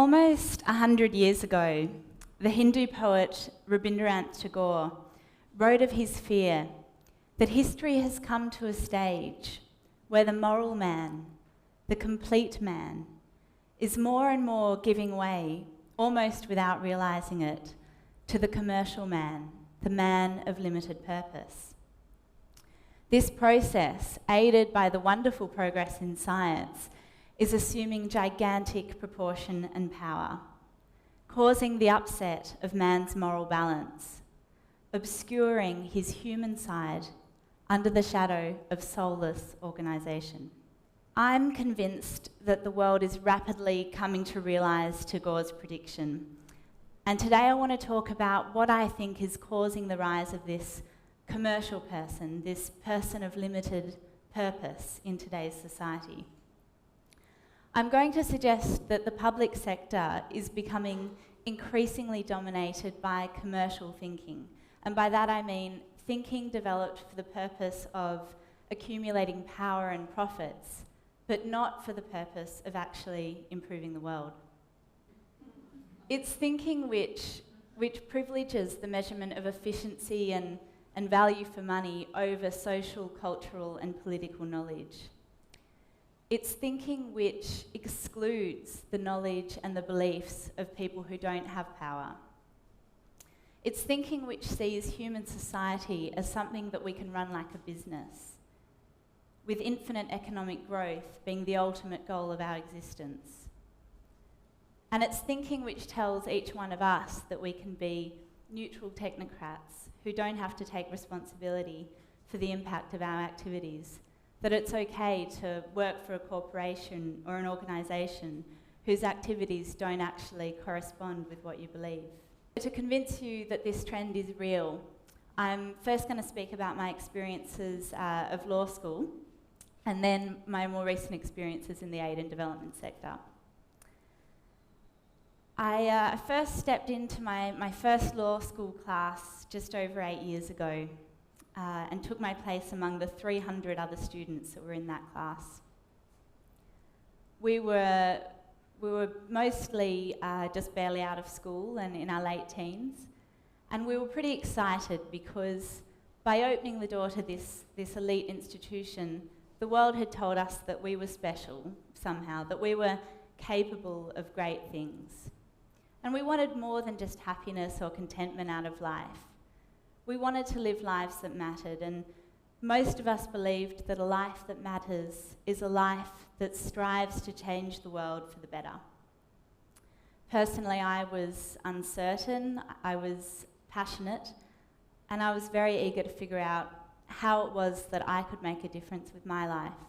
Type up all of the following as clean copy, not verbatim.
Almost 100 years ago, the Hindu poet Rabindranath Tagore wrote of his fear that history has come to a stage where the moral man, the complete man, is more and more giving way, almost without realising it, to the commercial man, the man of limited purpose. This process, aided by the wonderful progress in science, is assuming gigantic proportion and power, causing the upset of man's moral balance, obscuring his human side under the shadow of soulless organisation. I'm convinced that the world is rapidly coming to realise Tagore's prediction, and today I want to talk about what I think is causing the rise of this commercial person, this person of limited purpose in today's society. I'm going to suggest that the public sector is becoming increasingly dominated by commercial thinking, and by that I mean thinking developed for the purpose of accumulating power and profits, but not for the purpose of actually improving the world. It's thinking which privileges the measurement of efficiency and value for money over social, cultural and political knowledge. It's thinking which excludes the knowledge and the beliefs of people who don't have power. It's thinking which sees human society as something that we can run like a business, with infinite economic growth being the ultimate goal of our existence. And it's thinking which tells each one of us that we can be neutral technocrats who don't have to take responsibility for the impact of our activities, that it's okay to work for a corporation or an organisation whose activities don't actually correspond with what you believe. To convince you that this trend is real, I'm first going to speak about my experiences of law school, and then my more recent experiences in the aid and development sector. I first stepped into my first law school class just over 8 years ago, and took my place among the 300 other students that were in that class. We were mostly just barely out of school and in our late teens, and we were pretty excited because by opening the door to this elite institution, the world had told us that we were special somehow, that we were capable of great things. And we wanted more than just happiness or contentment out of life. We wanted to live lives that mattered, and most of us believed that a life that matters is a life that strives to change the world for the better. Personally, I was uncertain, I was passionate, and I was very eager to figure out how it was that I could make a difference with my life.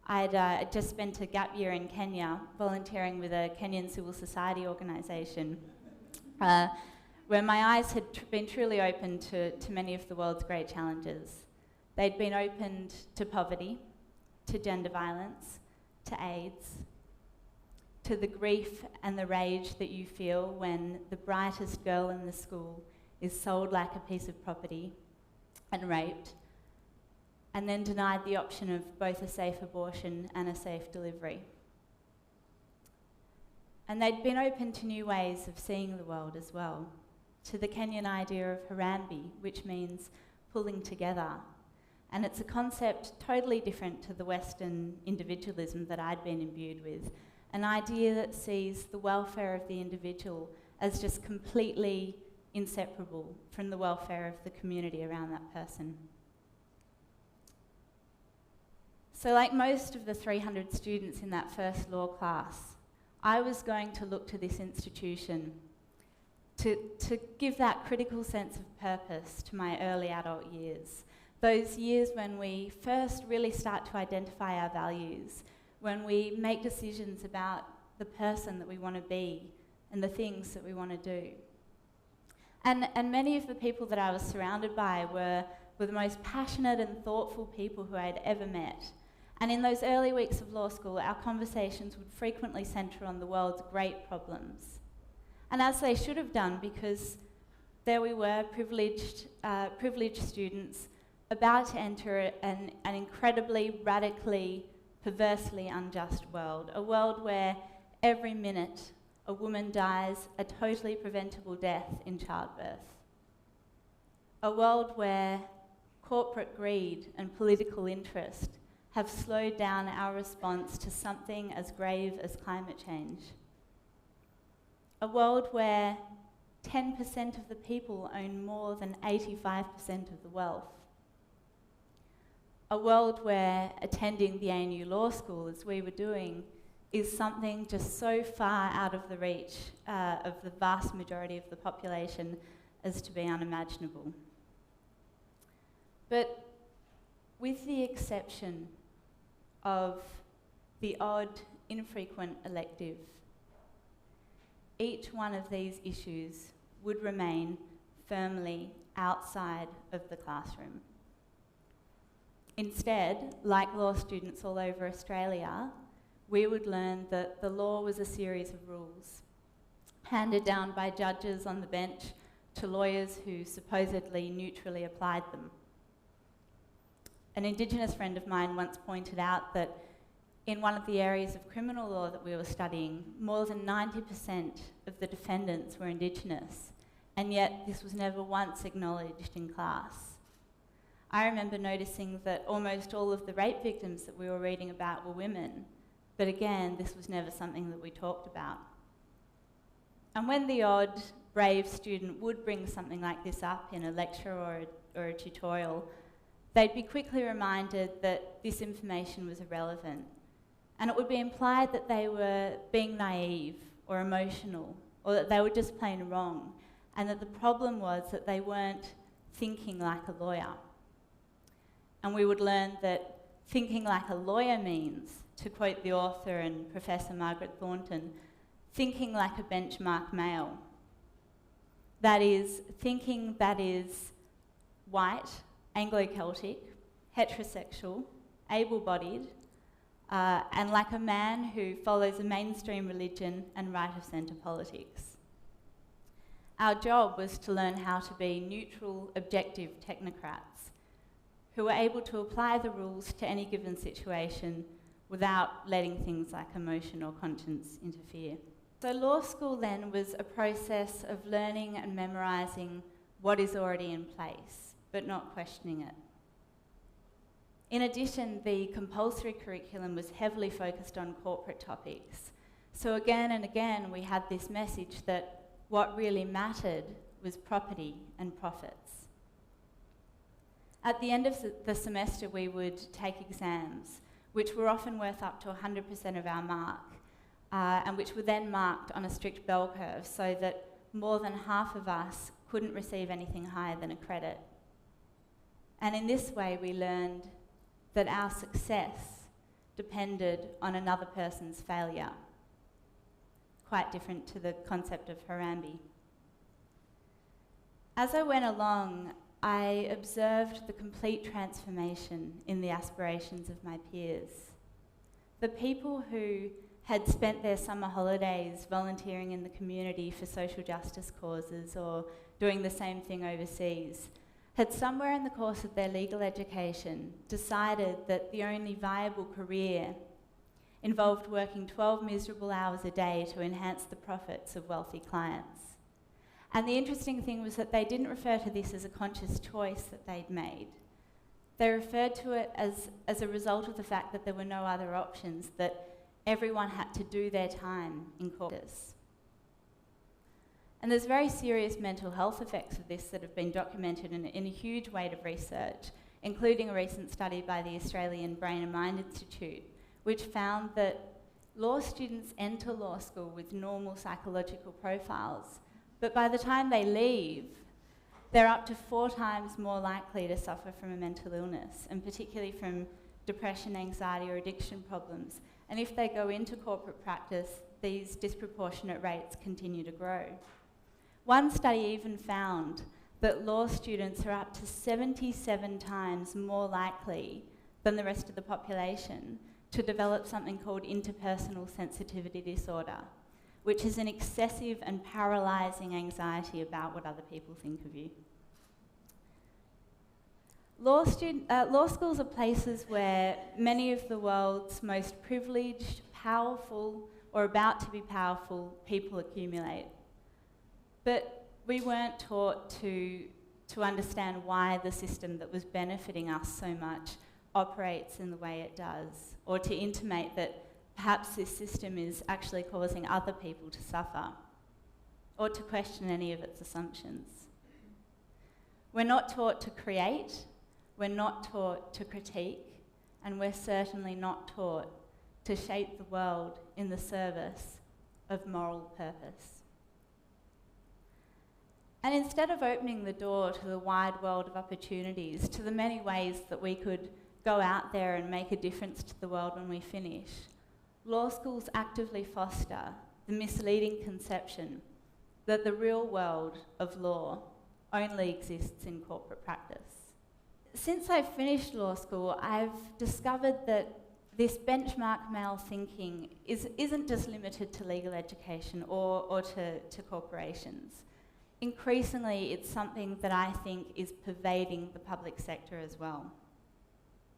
I'd just spent a gap year in Kenya volunteering with a Kenyan civil society organisation, where my eyes had been truly opened to many of the world's great challenges. They'd been opened to poverty, to gender violence, to AIDS, to the grief and the rage that you feel when the brightest girl in the school is sold like a piece of property and raped, and then denied the option of both a safe abortion and a safe delivery. And they'd been open to new ways of seeing the world as well, to the Kenyan idea of Harambee, which means pulling together. And it's a concept totally different to the Western individualism that I'd been imbued with, an idea that sees the welfare of the individual as just completely inseparable from the welfare of the community around that person. So like most of the 300 students in that first law class, I was going to look to this institution to give that critical sense of purpose to my early adult years. Those years when we first really start to identify our values, when we make decisions about the person that we want to be and the things that we want to do. And many of the people that I was surrounded by were the most passionate and thoughtful people who I had ever met. And in those early weeks of law school, our conversations would frequently centre on the world's great problems. And as they should have done, because there we were, privileged students, about to enter an incredibly, radically, perversely unjust world, a world where every minute a woman dies a totally preventable death in childbirth. A world where corporate greed and political interest have slowed down our response to something as grave as climate change. A world where 10% of the people own more than 85% of the wealth. A world where attending the ANU Law School, as we were doing, is something just so far out of the reach of the vast majority of the population as to be unimaginable. But with the exception of the odd, infrequent elective, each one of these issues would remain firmly outside of the classroom. Instead, like law students all over Australia, we would learn that the law was a series of rules, handed down by judges on the bench to lawyers who supposedly neutrally applied them. An Indigenous friend of mine once pointed out that in one of the areas of criminal law that we were studying, more than 90% of the defendants were Indigenous, and yet this was never once acknowledged in class. I remember noticing that almost all of the rape victims that we were reading about were women, but again, this was never something that we talked about. And when the odd brave student would bring something like this up in a lecture or a tutorial, they'd be quickly reminded that this information was irrelevant. And it would be implied that they were being naive or emotional, or that they were just plain wrong, and that the problem was that they weren't thinking like a lawyer. And we would learn that thinking like a lawyer means, to quote the author and Professor Margaret Thornton, thinking like a benchmark male. That is, thinking that is white, Anglo-Celtic, heterosexual, able-bodied, and like a man who follows a mainstream religion and right-of-centre politics. Our job was to learn how to be neutral, objective technocrats who were able to apply the rules to any given situation without letting things like emotion or conscience interfere. So law school then was a process of learning and memorising what is already in place, but not questioning it. In addition, the compulsory curriculum was heavily focused on corporate topics. So again and again, we had this message that what really mattered was property and profits. At the end of the semester, we would take exams, which were often worth up to 100% of our mark, and which were then marked on a strict bell curve so that more than half of us couldn't receive anything higher than a credit. And in this way, we learned that our success depended on another person's failure. Quite different to the concept of Harambe. As I went along, I observed the complete transformation in the aspirations of my peers. The people who had spent their summer holidays volunteering in the community for social justice causes or doing the same thing overseas had somewhere in the course of their legal education decided that the only viable career involved working 12 miserable hours a day to enhance the profits of wealthy clients. And the interesting thing was that they didn't refer to this as a conscious choice that they'd made. They referred to it as a result of the fact that there were no other options, that everyone had to do their time in courts. And there's very serious mental health effects of this that have been documented in a huge weight of research, including a recent study by the Australian Brain and Mind Institute, which found that law students enter law school with normal psychological profiles, but by the time they leave, they're up to 4 times more likely to suffer from a mental illness, and particularly from depression, anxiety, or addiction problems. And if they go into corporate practice, these disproportionate rates continue to grow. One study even found that law students are up to 77 times more likely than the rest of the population to develop something called interpersonal sensitivity disorder, which is an excessive and paralysing anxiety about what other people think of you. Law schools are places where many of the world's most privileged, powerful, or about to be powerful, people accumulate. But we weren't taught to understand why the system that was benefiting us so much operates in the way it does, or to intimate that perhaps this system is actually causing other people to suffer, or to question any of its assumptions. We're not taught to create, we're not taught to critique, and we're certainly not taught to shape the world in the service of moral purpose. And instead of opening the door to the wide world of opportunities, to the many ways that we could go out there and make a difference to the world when we finish, law schools actively foster the misleading conception that the real world of law only exists in corporate practice. Since I finished law school, I've discovered that this benchmark male thinking isn't just limited to legal education or to corporations. Increasingly, it's something that I think is pervading the public sector as well.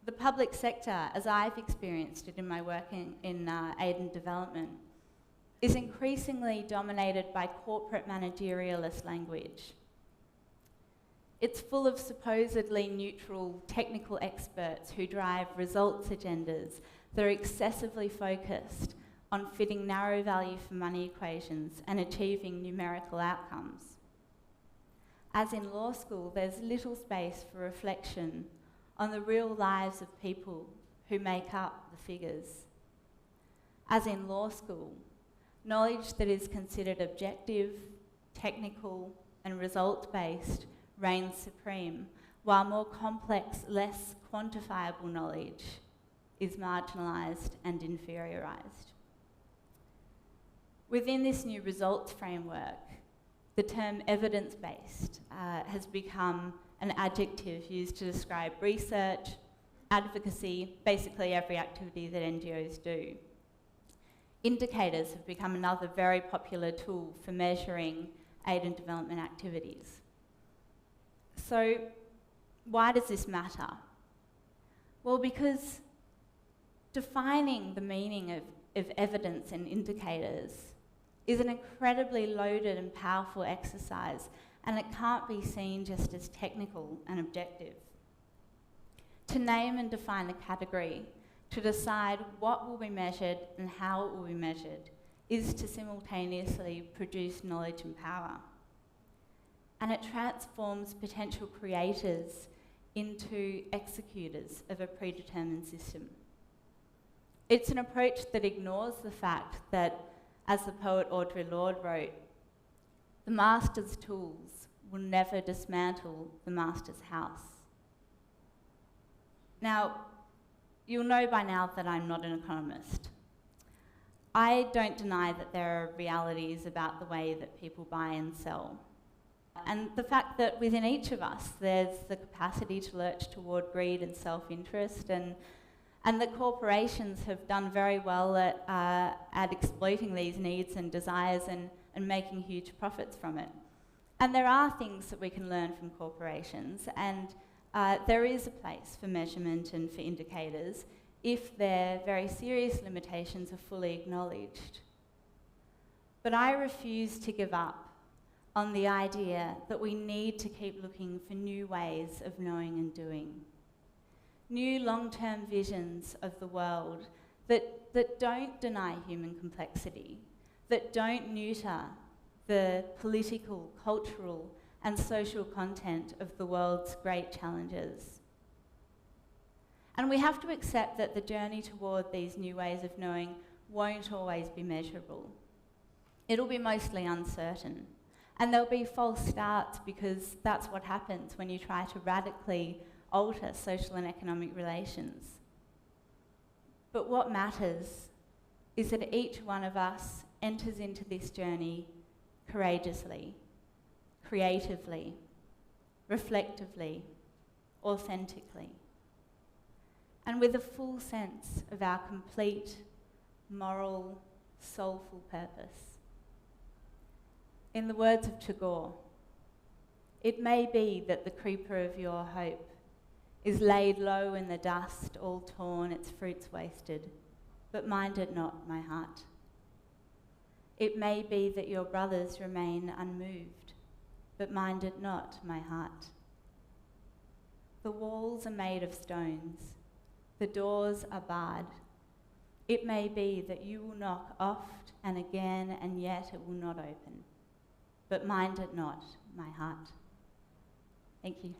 The public sector, as I've experienced it in my work in aid and development, is increasingly dominated by corporate managerialist language. It's full of supposedly neutral technical experts who drive results agendas that are excessively focused on fitting narrow value for money equations and achieving numerical outcomes. As in law school, there's little space for reflection on the real lives of people who make up the figures. As in law school, knowledge that is considered objective, technical, and result-based reigns supreme, while more complex, less quantifiable knowledge is marginalised and inferiorised. Within this new results framework, the term evidence-based has become an adjective used to describe research, advocacy, basically every activity that NGOs do. Indicators have become another very popular tool for measuring aid and development activities. So, why does this matter? Well, because defining the meaning of evidence and indicators is an incredibly loaded and powerful exercise, and it can't be seen just as technical and objective. To name and define a category, to decide what will be measured and how it will be measured, is to simultaneously produce knowledge and power. And it transforms potential creators into executors of a predetermined system. It's an approach that ignores the fact that, as the poet Audre Lorde wrote, the master's tools will never dismantle the master's house. Now, you'll know by now that I'm not an economist. I don't deny that there are realities about the way that people buy and sell. And the fact that within each of us there's the capacity to lurch toward greed and self-interest, and that corporations have done very well at exploiting these needs and desires and making huge profits from it. And there are things that we can learn from corporations, and there is a place for measurement and for indicators if their very serious limitations are fully acknowledged. But I refuse to give up on the idea that we need to keep looking for new ways of knowing and doing. New long-term visions of the world that don't deny human complexity, that don't neuter the political, cultural, and social content of the world's great challenges. And we have to accept that the journey toward these new ways of knowing won't always be measurable. It'll be mostly uncertain. And there'll be false starts, because that's what happens when you try to radically alter social and economic relations. But what matters is that each one of us enters into this journey courageously, creatively, reflectively, authentically, and with a full sense of our complete, moral, soulful purpose. In the words of Tagore, it may be that the creeper of your hope is laid low in the dust, all torn, its fruits wasted, but mind it not, my heart. It may be that your brothers remain unmoved, but mind it not, my heart. The walls are made of stones, the doors are barred. It may be that you will knock oft and again, and yet it will not open. But mind it not, my heart. Thank you.